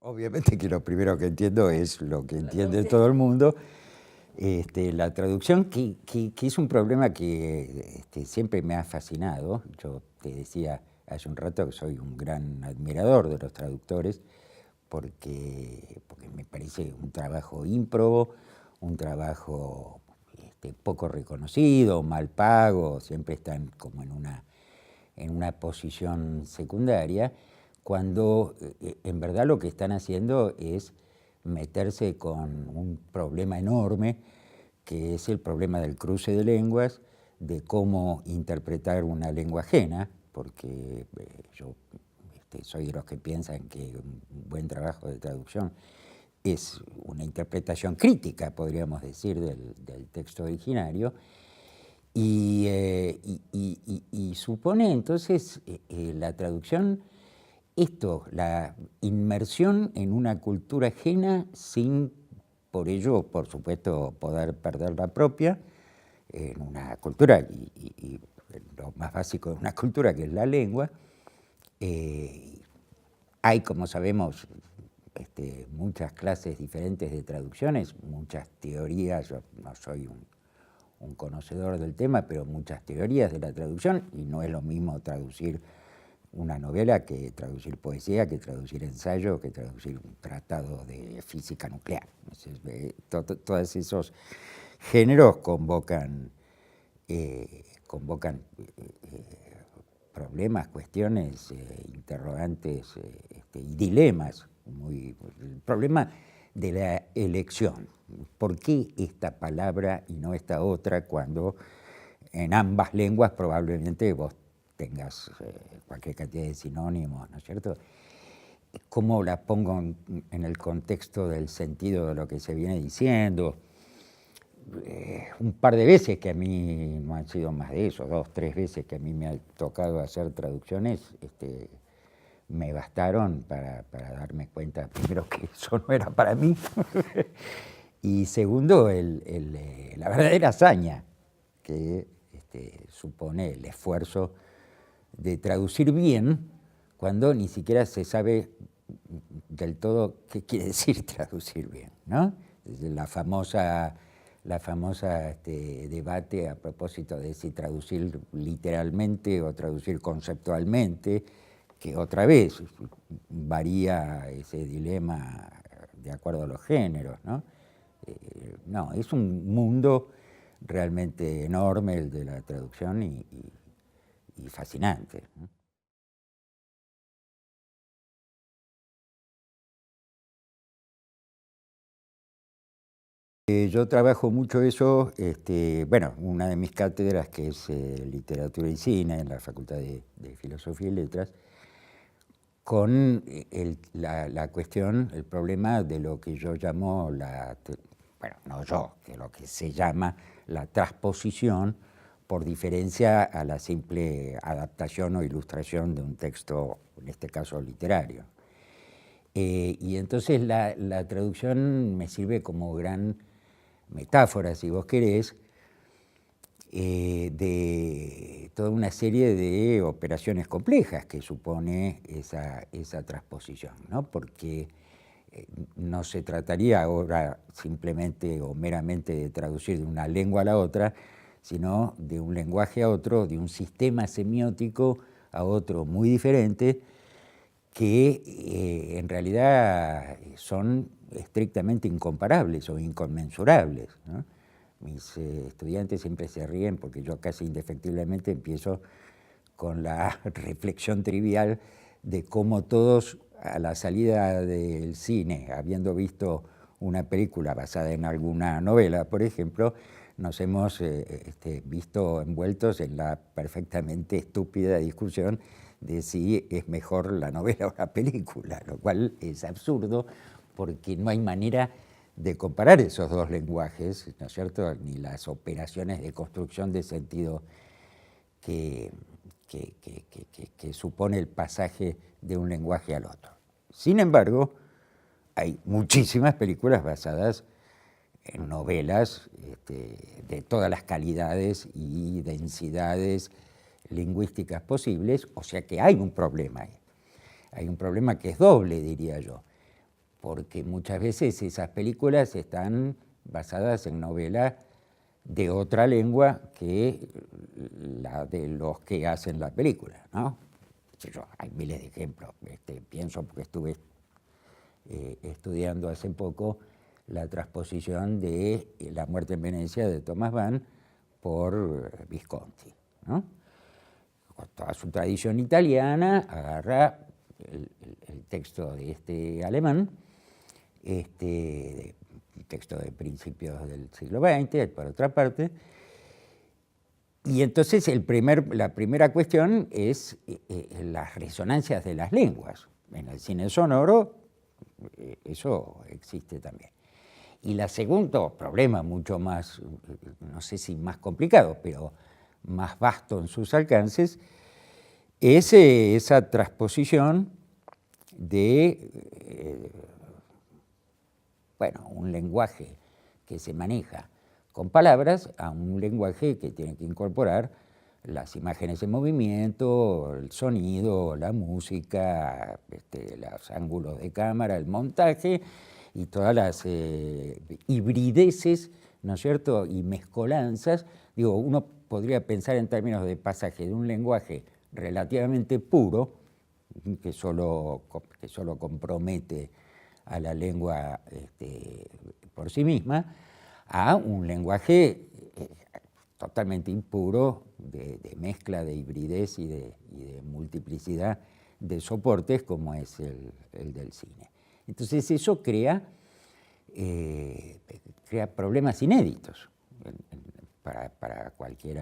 Obviamente que lo primero que entiendo es lo que entiende todo el mundo. La traducción, que es un problema que siempre me ha fascinado. Yo te decía hace un rato que soy un gran admirador de los traductores porque me parece un trabajo ímprobo, un trabajo poco reconocido, mal pago, siempre están como en una posición secundaria, cuando en verdad lo que están haciendo es meterse con un problema enorme, que es el problema del cruce de lenguas, de cómo interpretar una lengua ajena, porque yo soy de los que piensan que un buen trabajo de traducción es una interpretación crítica, podríamos decir, del texto originario, y supone entonces la traducción la inmersión en una cultura ajena sin, por ello, por supuesto, poder perder la propia, en una cultura, y lo más básico de una cultura, que es la lengua. Hay, como sabemos, muchas clases diferentes de traducciones, muchas teorías. Yo no soy un conocedor del tema, pero muchas teorías de la traducción, y no es lo mismo traducir una novela que traducir poesía, que traducir ensayo, que traducir un tratado de física nuclear. Todos esos géneros convocan problemas, cuestiones, interrogantes y dilemas. El problema de la elección. ¿Por qué esta palabra y no esta otra, cuando en ambas lenguas probablemente vos tengas cualquier cantidad de sinónimos, ¿no es cierto? ¿Cómo la pongo en el contexto del sentido de lo que se viene diciendo? Un par de veces, que a mí no han sido más de eso, 2, 3 veces que a mí me ha tocado hacer traducciones, me bastaron para darme cuenta, primero, que eso no era para mí, y segundo, la verdadera hazaña que supone el esfuerzo de traducir bien cuando ni siquiera se sabe del todo qué quiere decir traducir bien, ¿no? La famosa debate a propósito de si traducir literalmente o traducir conceptualmente, que otra vez varía ese dilema de acuerdo a los géneros, ¿no? No, es un mundo realmente enorme el de la traducción y fascinante, ¿no? Yo trabajo mucho eso, bueno, una de mis cátedras, que es literatura y cine en la Facultad de Filosofía y Letras, con la cuestión, el problema de lo que yo llamo bueno, no yo, que lo que se llama la transposición, por diferencia a la simple adaptación o ilustración de un texto, en este caso literario. Y entonces la traducción me sirve como gran metáfora, si vos querés, de toda una serie de operaciones complejas que supone esa transposición, ¿no? Porque no se trataría ahora simplemente o meramente de traducir de una lengua a la otra, sino de un lenguaje a otro, de un sistema semiótico a otro muy diferente, que en realidad son estrictamente incomparables o inconmensurables, ¿no? Mis estudiantes siempre se ríen porque yo casi indefectiblemente empiezo con la reflexión trivial de cómo todos, a la salida del cine, habiendo visto una película basada en alguna novela, por ejemplo, nos hemos visto envueltos en la perfectamente estúpida discusión de si es mejor la novela o la película, lo cual es absurdo porque no hay manera de comparar esos dos lenguajes, ¿no es cierto?, ni las operaciones de construcción de sentido que supone el pasaje de un lenguaje al otro. Sin embargo, hay muchísimas películas basadas en novelas de todas las calidades y densidades lingüísticas posibles, o sea que hay un problema ahí. Hay un problema que es doble, diría yo. porque muchas veces esas películas están basadas en novelas de otra lengua que la de los que hacen la película, ¿no? Hay miles de ejemplos. Pienso porque estuve estudiando hace poco la transposición de La muerte en Venecia de Thomas Mann por Visconti, ¿no? Con toda su tradición italiana, agarra el texto de este alemán, un texto de principios del siglo XX, por otra parte, y entonces la primera cuestión es las resonancias de las lenguas. En el cine sonoro eso existe también. Y el segundo problema, mucho más, no sé si más complicado, pero más vasto en sus alcances, es esa transposición de un lenguaje que se maneja con palabras a un lenguaje que tiene que incorporar las imágenes en movimiento, el sonido, la música, los ángulos de cámara, el montaje y todas las hibrideces, ¿no es cierto?, y mezcolanzas. Digo, uno podría pensar en términos de pasaje de un lenguaje relativamente puro, que solo compromete a la lengua por sí misma, a un lenguaje totalmente impuro de mezcla, de hibridez y de multiplicidad de soportes como es el del cine. Entonces eso crea problemas inéditos para cualquier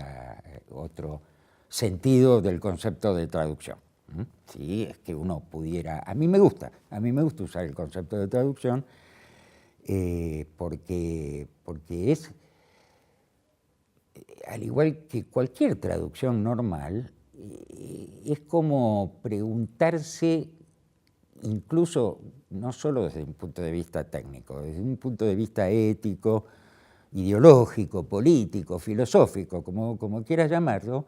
otro sentido del concepto de traducción. Sí, es que uno pudiera... A mí me gusta usar el concepto de traducción porque es, al igual que cualquier traducción normal, es como preguntarse, incluso no solo desde un punto de vista técnico, desde un punto de vista ético, ideológico, político, filosófico, como quieras llamarlo,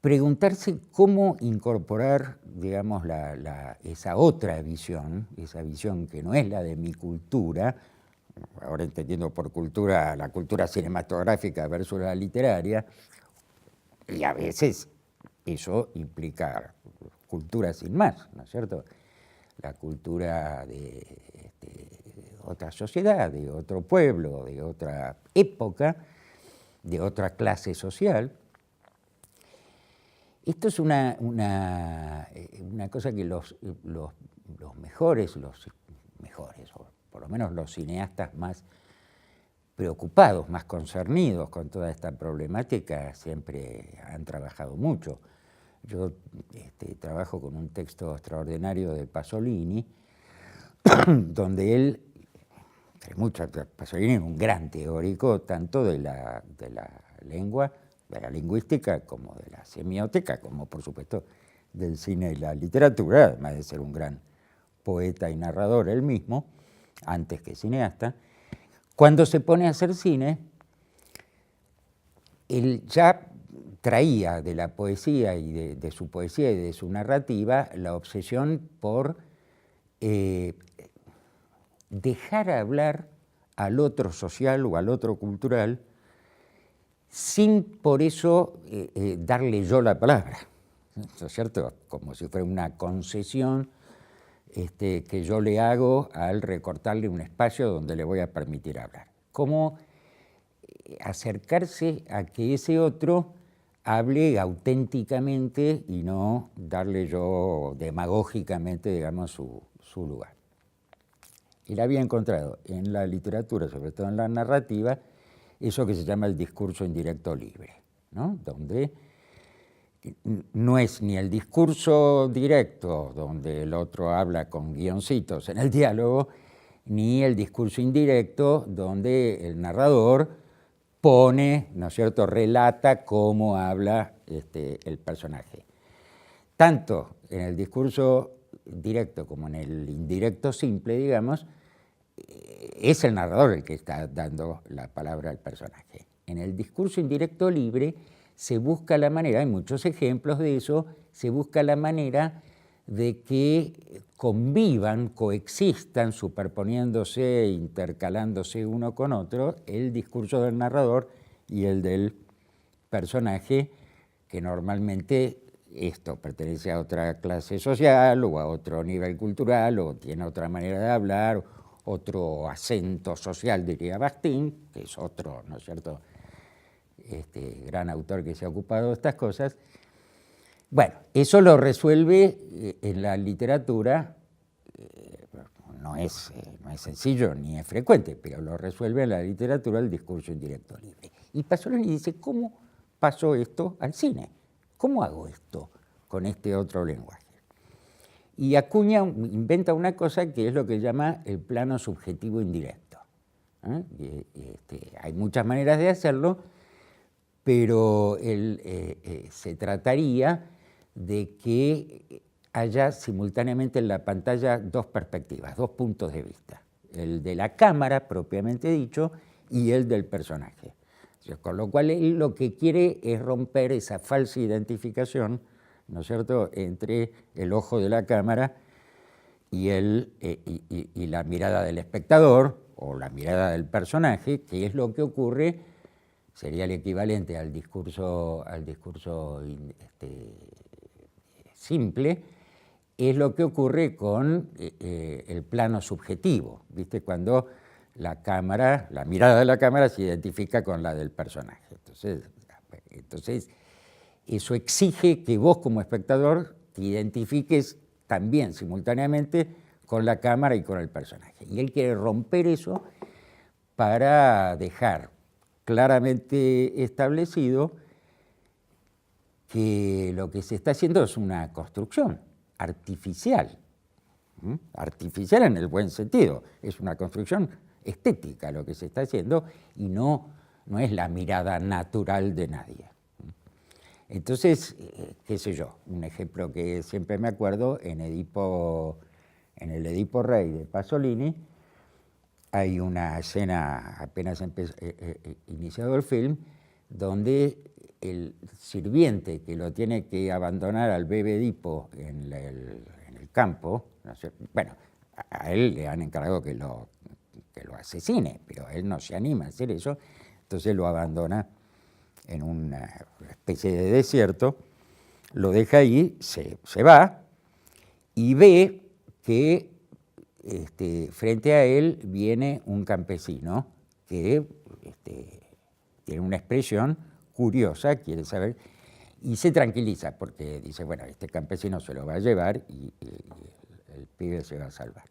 preguntarse cómo incorporar, digamos, esa otra visión, esa visión que no es la de mi cultura, ahora entendiendo por cultura la cultura cinematográfica versus la literaria, y a veces eso implica cultura sin más, ¿no es cierto? La cultura de otra sociedad, de otro pueblo, de otra época, de otra clase social. Esto es una cosa que los mejores, o por lo menos los cineastas más preocupados, más concernidos con toda esta problemática, siempre han trabajado mucho. Yo trabajo con un texto extraordinario de Pasolini, donde él, entre muchas, Pasolini es un gran teórico tanto de la lengua, de la lingüística, como de la semiótica, como por supuesto del cine y la literatura, además de ser un gran poeta y narrador él mismo, antes que cineasta. Cuando se pone a hacer cine, él ya traía de la poesía y de su poesía y de su narrativa la obsesión por dejar hablar al otro social o al otro cultural sin por eso darle yo la palabra, ¿no es cierto? Como si fuera una concesión que yo le hago al recortarle un espacio donde le voy a permitir hablar. Cómo acercarse a que ese otro hable auténticamente y no darle yo demagógicamente, digamos, su lugar. Él había encontrado en la literatura, sobre todo en la narrativa, eso que se llama el discurso indirecto libre, ¿no? Donde no es ni el discurso directo, donde el otro habla con guioncitos en el diálogo, ni el discurso indirecto, donde el narrador pone, ¿no es cierto?, relata cómo habla el personaje. Tanto en el discurso directo como en el indirecto simple, digamos, es el narrador el que está dando la palabra al personaje. En el discurso indirecto libre se busca la manera, hay muchos ejemplos de eso, se busca la manera de que convivan, coexistan, superponiéndose, intercalándose uno con otro, el discurso del narrador y el del personaje, que normalmente esto pertenece a otra clase social o a otro nivel cultural o tiene otra manera de hablar, otro acento social, diría Bakhtin, que es otro, ¿no es cierto?, gran autor que se ha ocupado de estas cosas. Bueno, eso lo resuelve en la literatura, no es sencillo ni es frecuente, pero lo resuelve en la literatura el discurso indirecto libre. Y Pasolini dice, ¿cómo paso esto al cine? ¿Cómo hago esto con este otro lenguaje? Y Acuña inventa una cosa que es lo que llama el plano subjetivo indirecto. Hay muchas maneras de hacerlo, pero se trataría de que haya simultáneamente en la pantalla dos perspectivas, dos puntos de vista, el de la cámara propiamente dicho y el del personaje. Con lo cual él lo que quiere es romper esa falsa identificación, ¿no es cierto?, entre el ojo de la cámara y la mirada del espectador o la mirada del personaje, que es lo que ocurre, sería el equivalente al discurso simple, es lo que ocurre con el plano subjetivo, ¿viste? Cuando la cámara, la mirada de la cámara se identifica con la del personaje. Entonces, eso exige que vos como espectador te identifiques también simultáneamente con la cámara y con el personaje. Y él quiere romper eso para dejar claramente establecido que lo que se está haciendo es una construcción artificial, artificial en el buen sentido, es una construcción estética lo que se está haciendo y no es la mirada natural de nadie. Entonces, qué sé yo, un ejemplo que siempre me acuerdo, en el Edipo Rey de Pasolini, hay una escena apenas iniciado el film, donde el sirviente que lo tiene que abandonar al bebé Edipo en el campo, ¿no sé? Bueno, a él le han encargado que lo asesine, pero él no se anima a hacer eso, entonces lo abandona en una especie de desierto, lo deja ahí, se va y ve que frente a él viene un campesino que tiene una expresión curiosa, quiere saber, y se tranquiliza porque dice, bueno, este campesino se lo va a llevar y el pibe se va a salvar.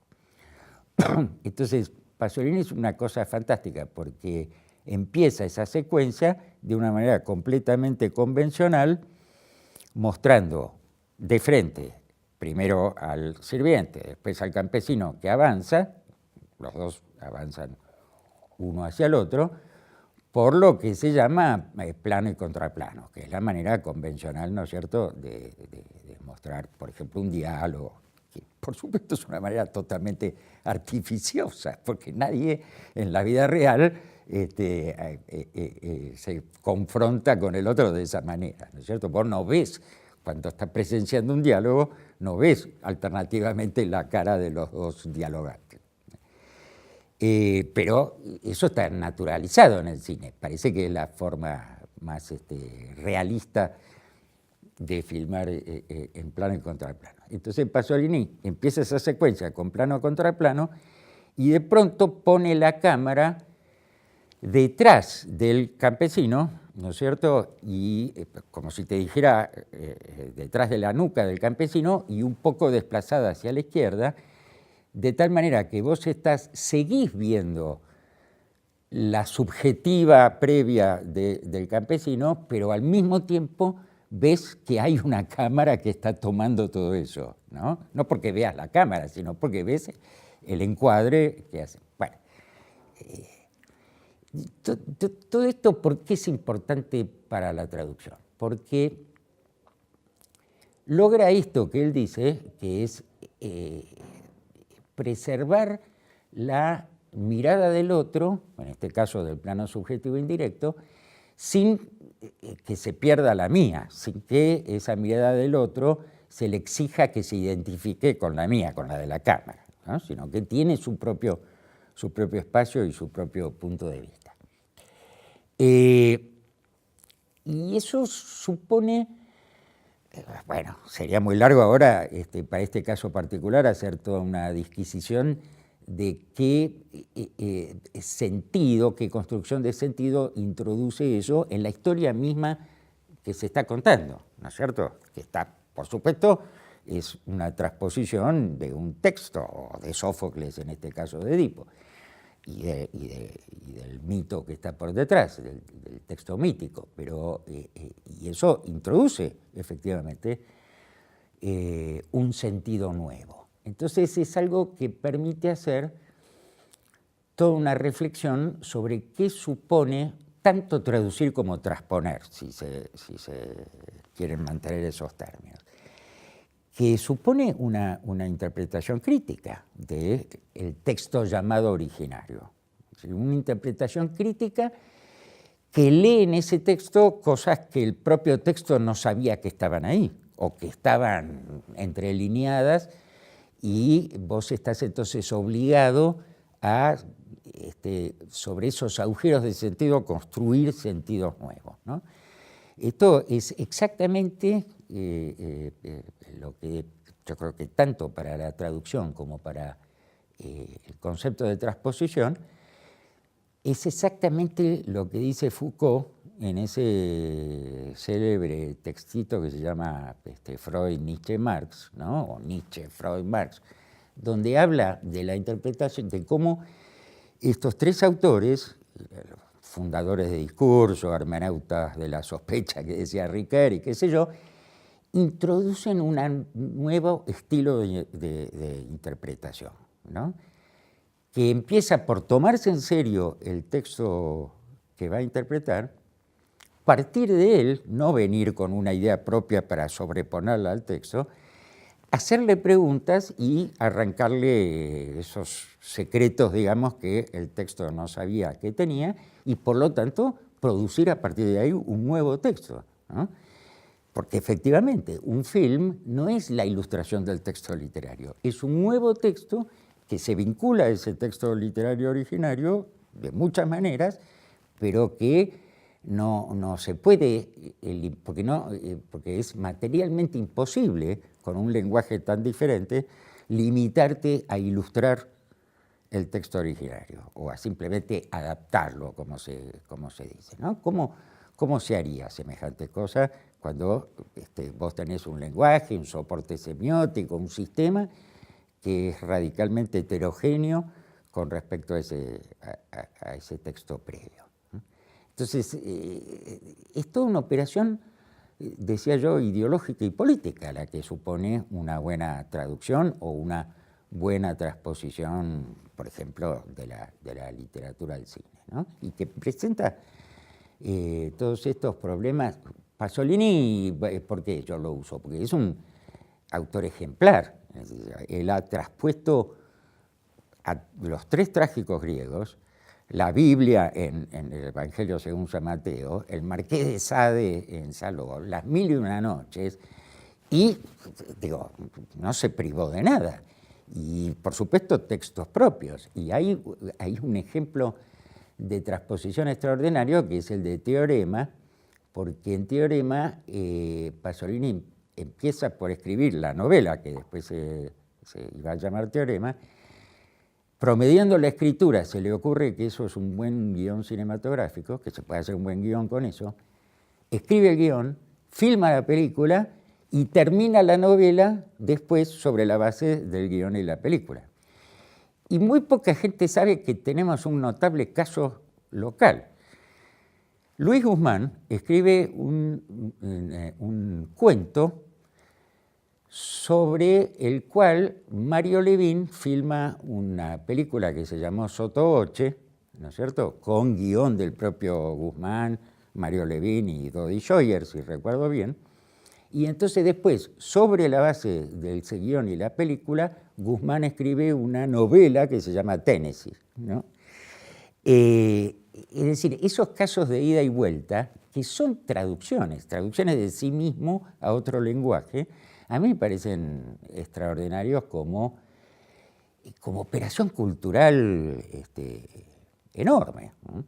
Entonces, Pasolini es una cosa fantástica porque empieza esa secuencia de una manera completamente convencional, mostrando de frente primero al sirviente, después al campesino que avanza, los dos avanzan uno hacia el otro, por lo que se llama plano y contraplano, que es la manera convencional, ¿no es cierto?, de mostrar, por ejemplo, un diálogo, que por supuesto es una manera totalmente artificiosa, porque nadie en la vida real se confronta con el otro de esa manera, ¿no es cierto? Vos no ves, cuando estás presenciando un diálogo, no ves alternativamente la cara de los dos dialogantes. Pero eso está naturalizado en el cine, parece que es la forma más realista de filmar en plano y contraplano. Entonces Pasolini empieza esa secuencia con plano contra plano y de pronto pone la cámara detrás del campesino, ¿no es cierto?, y como si te dijera detrás de la nuca del campesino y un poco desplazada hacia la izquierda, de tal manera que vos seguís viendo la subjetiva previa del campesino, pero al mismo tiempo ves que hay una cámara que está tomando todo eso, ¿no? No porque veas la cámara, sino porque ves el encuadre que hace. Bueno, todo esto, ¿por qué es importante para la traducción? Porque logra esto que él dice, que es preservar la mirada del otro, en este caso del plano subjetivo indirecto, sin que se pierda la mía, sin que esa mirada del otro se le exija que se identifique con la mía, con la de la cámara, ¿no? Sino que tiene su propio espacio y su propio punto de vista. Y eso supone, bueno, sería muy largo ahora, para este caso particular, hacer toda una disquisición de qué sentido, qué construcción de sentido introduce eso en la historia misma que se está contando, ¿no es cierto? Que está, por supuesto, es una transposición de un texto, o de Sófocles, en este caso de Edipo, y del mito que está por detrás, del texto mítico, pero y eso introduce efectivamente un sentido nuevo. Entonces es algo que permite hacer toda una reflexión sobre qué supone tanto traducir como transponer, si se quieren mantener esos términos, que supone una interpretación crítica del texto llamado originario. Una interpretación crítica que lee en ese texto cosas que el propio texto no sabía que estaban ahí, o que estaban entrelineadas, y vos estás entonces obligado a, sobre esos agujeros de sentido, construir sentidos nuevos, ¿no? Esto es exactamente lo que yo creo que tanto para la traducción como para el concepto de transposición, es exactamente lo que dice Foucault en ese célebre textito que se llama Freud, Nietzsche, Marx, ¿no? O Nietzsche, Freud, Marx, donde habla de la interpretación, de cómo estos tres autores, fundadores de discurso, hermeneutas de la sospecha que decía Ricoeur y qué sé yo, introducen un nuevo estilo de interpretación, ¿no? Que empieza por tomarse en serio el texto que va a interpretar, partir de él, no venir con una idea propia para sobreponerla al texto, hacerle preguntas y arrancarle esos secretos, digamos, que el texto no sabía que tenía, y por lo tanto producir a partir de ahí un nuevo texto, ¿no? Porque efectivamente un film no es la ilustración del texto literario, es un nuevo texto que se vincula a ese texto literario originario de muchas maneras, pero que no se puede, porque es materialmente imposible, con un lenguaje tan diferente, limitarte a ilustrar el texto originario o a simplemente adaptarlo, como se dice, ¿no? ¿Cómo se haría semejante cosa cuando vos tenés un lenguaje, un soporte semiótico, un sistema que es radicalmente heterogéneo con respecto a ese texto previo? Entonces, es toda una operación, decía yo, ideológica y política la que supone una buena traducción o una buena transposición, por ejemplo, de la literatura al cine, ¿no? Y que presenta todos estos problemas. Pasolini, ¿por qué yo lo uso? Porque es un autor ejemplar. Él ha traspuesto a los tres trágicos griegos, la Biblia en el Evangelio según San Mateo, el Marqués de Sade en Saló, las Mil y una noches, y digo, no se privó de nada. Y por supuesto textos propios. Y hay un ejemplo de transposición extraordinario que es el de Teorema, porque en Teorema Pasolini empieza por escribir la novela que después se iba a llamar Teorema. Promediando la escritura, se le ocurre que eso es un buen guión cinematográfico, que se puede hacer un buen guión con eso, escribe el guión, filma la película y termina la novela después sobre la base del guión y la película. Y muy poca gente sabe que tenemos un notable caso local. Luis Guzmán escribe un cuento sobre el cual Mario Levin filma una película que se llamó Sotto Voce, ¿no es cierto?, con guión del propio Guzmán, Mario Levin y Dodi Scheuer, si recuerdo bien. Y entonces después, sobre la base del guión y la película, Guzmán escribe una novela que se llama Tennessee, ¿no? Es decir, esos casos de ida y vuelta, que son traducciones de sí mismo a otro lenguaje, a mí me parecen extraordinarios como operación cultural enorme, ¿no?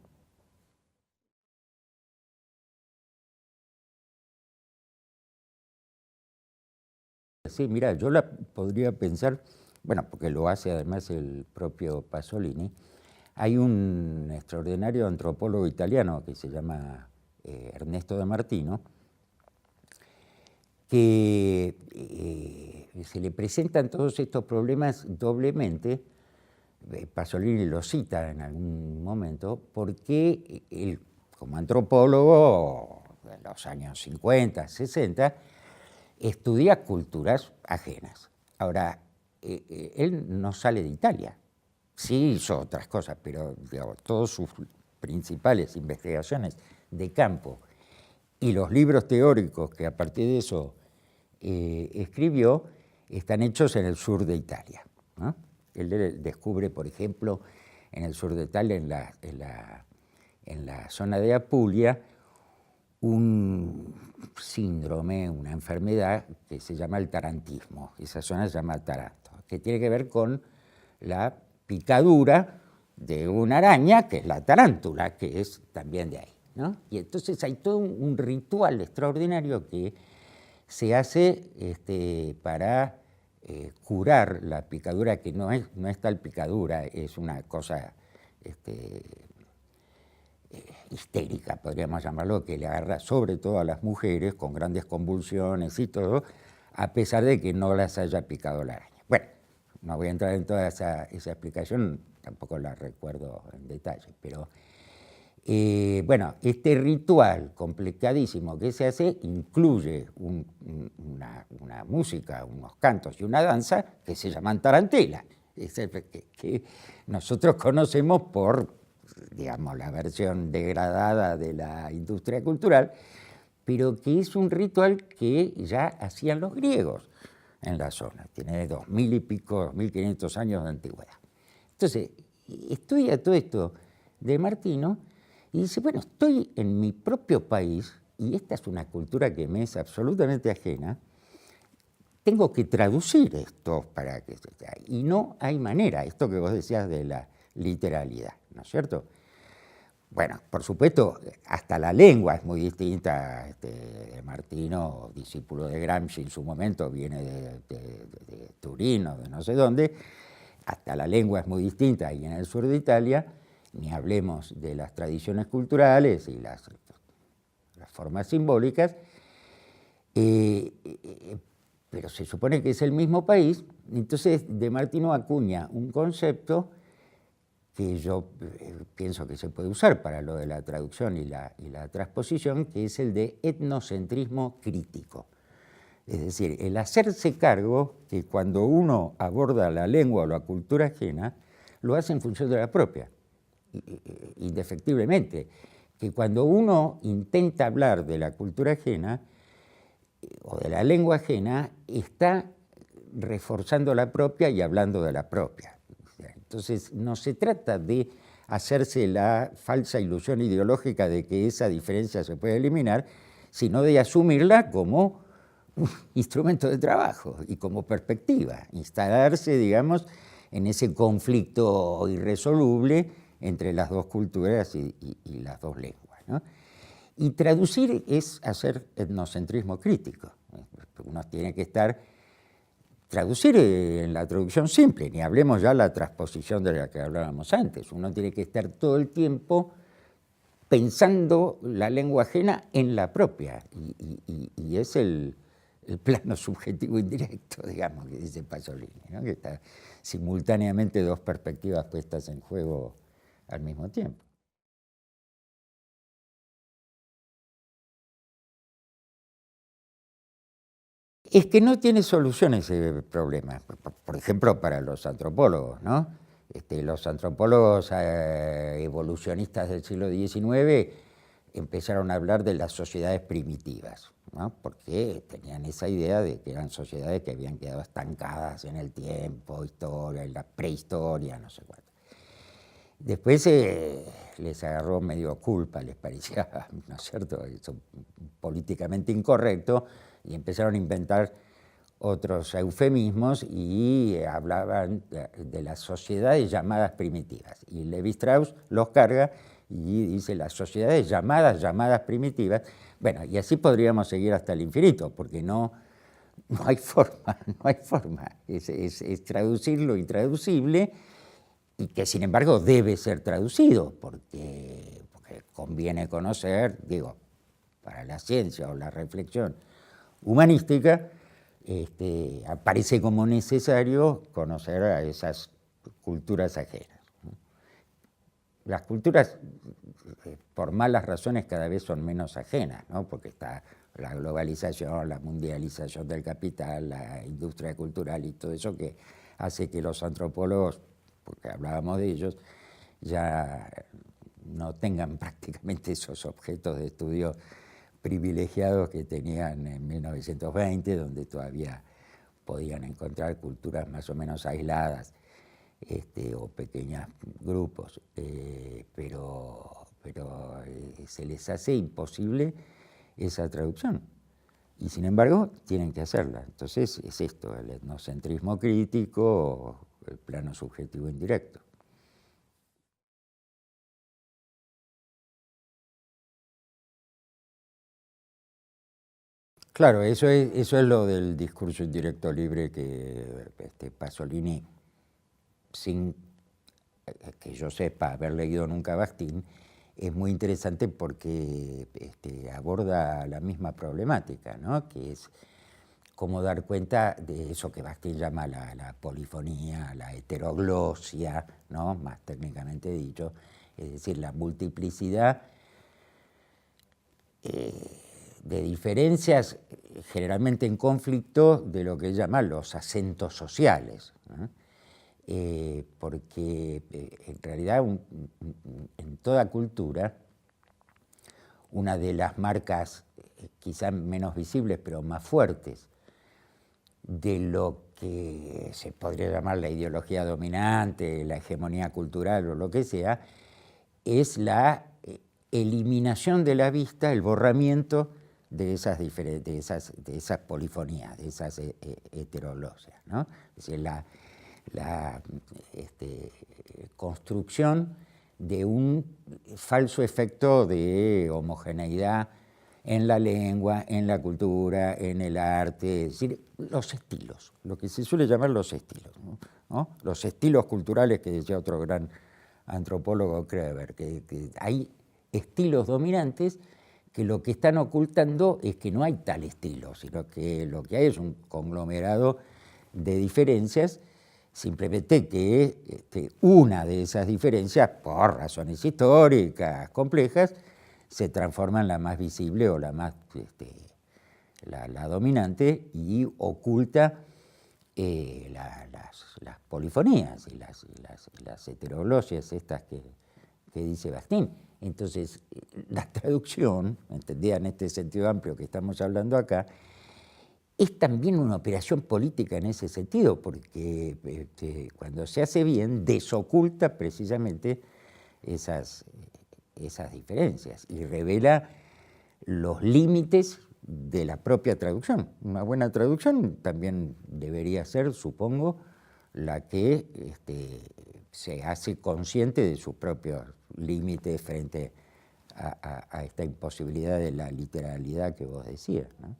Sí, mira, yo la podría pensar, bueno, porque lo hace además el propio Pasolini. Hay un extraordinario antropólogo italiano que se llama Ernesto de Martino, que se le presentan todos estos problemas doblemente. Pasolini lo cita en algún momento, porque él, como antropólogo de los años 50, 60, estudia culturas ajenas. Ahora, él no sale de Italia, sí hizo otras cosas, pero digamos, todas sus principales investigaciones de campo y los libros teóricos que a partir de eso escribió están hechos en el sur de Italia, ¿no? Él descubre, por ejemplo, en el sur de Italia, en la zona de Apulia, un síndrome, una enfermedad que se llama el tarantismo. Esa zona se llama Taranto, que tiene que ver con la picadura de una araña, que es la tarántula, que es también de ahí, ¿no? Y entonces hay todo un ritual extraordinario que se hace para curar la picadura, que no es tal picadura, es una cosa histérica, podríamos llamarlo, que le agarra sobre todo a las mujeres con grandes convulsiones y todo, a pesar de que no las haya picado la araña. Bueno, no voy a entrar en toda esa explicación, tampoco la recuerdo en detalle, pero bueno, este ritual complicadísimo que se hace incluye una música, unos cantos y una danza que se llaman tarantela, que nosotros conocemos por, digamos, la versión degradada de la industria cultural, pero que es un ritual que ya hacían los griegos en la zona, tiene 2000 y pico, 2500 años de antigüedad. Entonces, estudia todo esto de Martino y dice, bueno, estoy en mi propio país y esta es una cultura que me es absolutamente ajena, tengo que traducir esto para que y no hay manera, esto que vos decías de la literalidad, ¿no es cierto? Bueno, por supuesto, hasta la lengua es muy distinta. Martino, discípulo de Gramsci en su momento, viene de Turín o de no sé dónde, hasta la lengua es muy distinta ahí en el sur de Italia, ni hablemos de las tradiciones culturales y las formas simbólicas, pero se supone que es el mismo país. Entonces de Martino acuña un concepto que yo pienso que se puede usar para lo de la traducción y la transposición, que es el de etnocentrismo crítico. Es decir, el hacerse cargo que cuando uno aborda la lengua o la cultura ajena, lo hace en función de la propia, indefectiblemente. Que cuando uno intenta hablar de la cultura ajena o de la lengua ajena, está reforzando la propia y hablando de la propia. Entonces, no se trata de hacerse la falsa ilusión ideológica de que esa diferencia se puede eliminar, sino de asumirla como un instrumento de trabajo y como perspectiva, instalarse, digamos, en ese conflicto irresoluble entre las dos culturas y las dos lenguas, ¿no? Y traducir es hacer etnocentrismo crítico. Uno tiene que traducir en la traducción simple, ni hablemos ya de la transposición de la que hablábamos antes. Uno tiene que estar todo el tiempo pensando la lengua ajena en la propia, y es el plano subjetivo indirecto, digamos, que dice Pasolini, ¿no? Que está simultáneamente dos perspectivas puestas en juego al mismo tiempo. Es que no tiene solución ese problema, por ejemplo, para los antropólogos, ¿no? Los antropólogos evolucionistas del siglo XIX empezaron a hablar de las sociedades primitivas, ¿no? Porque tenían esa idea de que eran sociedades que habían quedado estancadas en el tiempo, historia, en la prehistoria, no sé cuánto. Después les agarró medio culpa, les parecía, ¿no es cierto?, eso políticamente incorrecto, y empezaron a inventar otros eufemismos y hablaban de las sociedades llamadas primitivas. Y Levi-Strauss los carga y dice las sociedades llamadas primitivas. Bueno, y así podríamos seguir hasta el infinito, porque no hay forma, no hay forma. Es traducir lo intraducible y que sin embargo debe ser traducido, porque conviene conocer, digo, para la ciencia o la reflexión humanística, aparece como necesario conocer a esas culturas ajenas. Las culturas, por malas razones, cada vez son menos ajenas, ¿no? Porque está la globalización, la mundialización del capital, la industria cultural y todo eso que hace que los antropólogos, porque hablábamos de ellos, ya no tengan prácticamente esos objetos de estudio privilegiados que tenían en 1920, donde todavía podían encontrar culturas más o menos aisladas o pequeños grupos, pero se les hace imposible esa traducción. Y sin embargo, tienen que hacerla. Entonces es esto, el etnocentrismo crítico, el plano subjetivo indirecto. Claro, eso es lo del discurso indirecto libre que Pasolini, sin que yo sepa haber leído nunca Bakhtin, es muy interesante porque aborda la misma problemática, ¿no? Que es cómo dar cuenta de eso que Bakhtin llama la polifonía, la heteroglosia, ¿no? Más técnicamente dicho, es decir, la multiplicidad de diferencias generalmente en conflicto de lo que llaman los acentos sociales, ¿no? Porque en realidad en toda cultura una de las marcas quizás menos visibles pero más fuertes de lo que se podría llamar la ideología dominante, la hegemonía cultural o lo que sea, es la eliminación de la vista, el borramiento de esas polifonías, de esas heteroglosias, ¿no? Es decir, la construcción de un falso efecto de homogeneidad en la lengua, en la cultura, en el arte, es decir, los estilos, lo que se suele llamar los estilos, ¿no? Los estilos culturales que decía otro gran antropólogo, Kreber, que hay estilos dominantes que lo que están ocultando es que no hay tal estilo, sino que lo que hay es un conglomerado de diferencias, simplemente que una de esas diferencias, por razones históricas complejas, se transforma en la más visible o la más la dominante y oculta las polifonías y las heteroglosias estas que dice Bakhtin. Entonces, la traducción, entendida en este sentido amplio que estamos hablando acá, es también una operación política en ese sentido, porque cuando se hace bien, desoculta precisamente esas diferencias y revela los límites de la propia traducción. Una buena traducción también debería ser, supongo, la que se hace consciente de sus propios límites frente a esta imposibilidad de la literalidad que vos decías, ¿no?